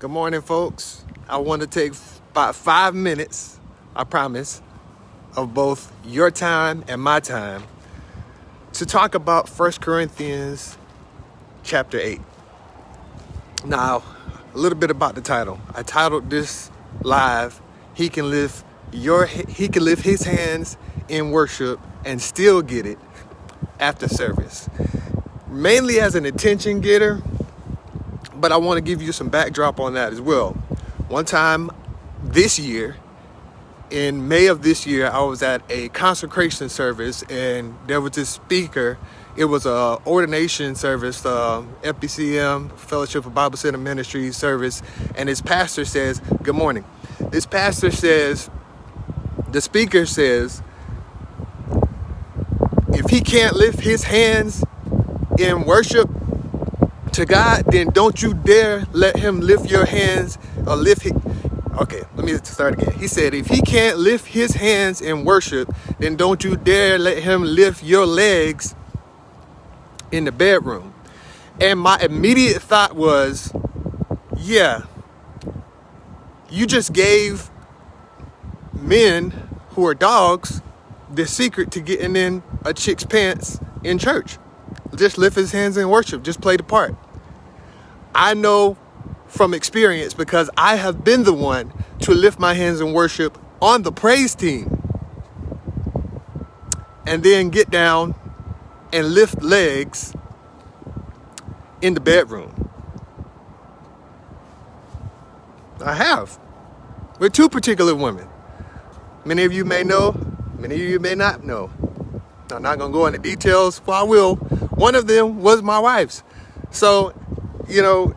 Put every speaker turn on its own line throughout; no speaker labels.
Good morning, folks. I want to take about 5 minutes, I promise, of both your time and my time to talk about 1 Corinthians chapter 8. Now, a little bit about the title. I titled this live, He can lift his hands in worship and still get it after service. Mainly as an attention getter, but I want to give you some backdrop on that as well. One time this year, in May of this year, I was at a consecration service and there was this speaker. It was a ordination service, FBCM, Fellowship of Bible Center Ministry service. And his pastor says, good morning. This pastor says, the speaker says, if he can't lift his hands in worship to God, then don't you dare let him lift your hands or lift his... Okay, let me start again. He said, if he can't lift his hands in worship, then don't you dare let him lift your legs in the bedroom. And my immediate thought was, yeah, you just gave men who are dogs the secret to getting in a chick's pants in church. Just lift his hands in worship. Just play the part. I know from experience because I have been the one to lift my hands in worship on the praise team and then get down and lift legs in the bedroom. I have. With two particular women. Many of you may know, many of you may not know. I'm not going to go into details, but I will. One of them was my wife's. So, you know,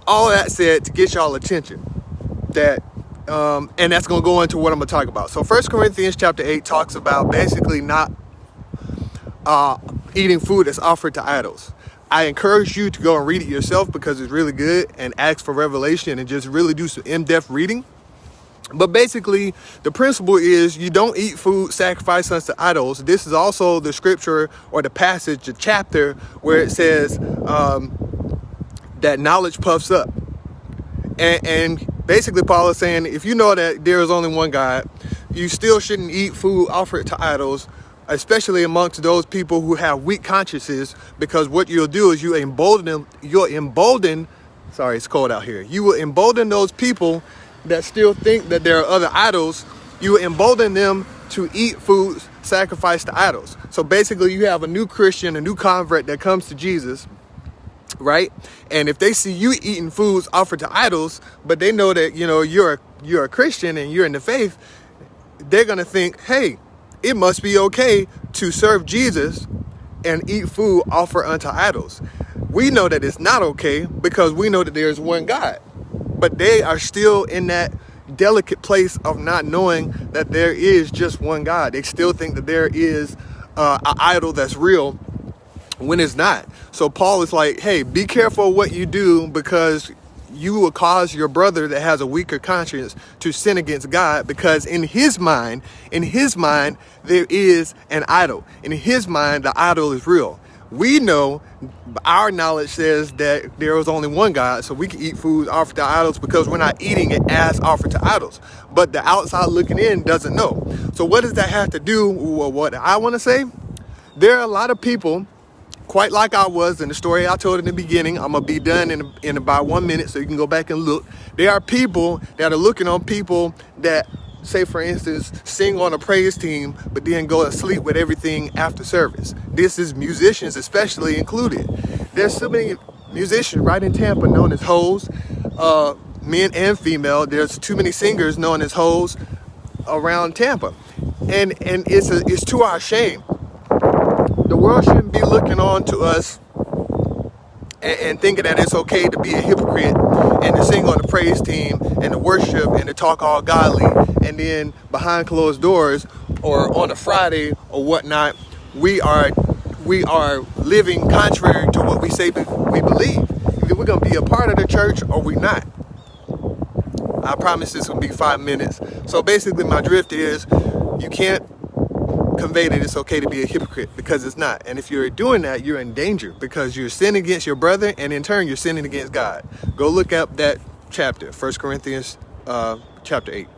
all that said to get y'all attention, that, and that's going to go into what I'm going to talk about. So 1 Corinthians chapter 8 talks about basically not eating food that's offered to idols. I encourage you to go and read it yourself because it's really good, and ask for revelation and just really do some in-depth reading. But basically, the principle is you don't eat food sacrificed unto idols. This is also the scripture or the passage, the chapter where it says that knowledge puffs up. And basically, Paul is saying, if you know that there is only one God, you still shouldn't eat food offered to idols, especially amongst those people who have weak consciences, because what you'll do is you embolden, sorry, it's cold out here. You will embolden those people that still think that there are other idols. You embolden them to eat food sacrificed to idols. So basically you have a new Christian, a new convert that comes to Jesus, right? And if they see you eating foods offered to idols, but they know that, you know, you're a Christian and you're in the faith, they're going to think, hey, it must be okay to serve Jesus and eat food offered unto idols. We know that it's not okay because we know that there's one God. But they are still in that delicate place of not knowing that there is just one God. They still think that there is an idol that's real when it's not. So Paul is like, hey, be careful what you do, because you will cause your brother that has a weaker conscience to sin against God, because in his mind, there is an idol. In his mind, the idol is real. We know, our knowledge says that there is only one God, so we can eat food offered to idols because we're not eating it as offered to idols. But the outside looking in doesn't know. So what does that have to do with what I want to say? There are a lot of people, quite like I was in the story I told in the beginning. I'm going to be done in about 1 minute, so you can go back and look. There are people that are looking on people that, say for instance, sing on a praise team, but then go to sleep with everything after service. This is musicians especially included. There's so many musicians right in Tampa known as hoes, men and female. There's too many singers known as hoes around Tampa. And it's to our shame. The world shouldn't be looking on to us and thinking that it's okay to be a hypocrite and to sing on the praise team and to worship and to talk all godly, and then behind closed doors or on a Friday or whatnot, we are living contrary to what we say we believe. Either we're going to be a part of the church or we're not. I promise this will be 5 minutes. So basically my drift is, you can't convey that it's okay to be a hypocrite, because it's not. And if you're doing that, you're in danger, because you're sinning against your brother, and in turn you're sinning against God. Go look up that chapter, 1 Corinthians chapter 8.